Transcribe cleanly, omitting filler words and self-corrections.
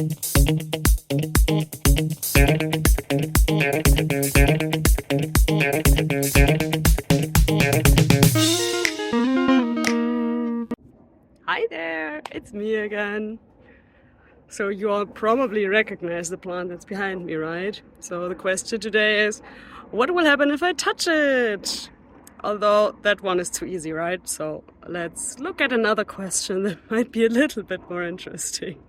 Hi there, it's me again. So you all probably recognize the plant that's behind me, right? So the question today is, what will happen if I touch it? Although that one is too easy, right? So let's look at another question that might be a little bit more interesting.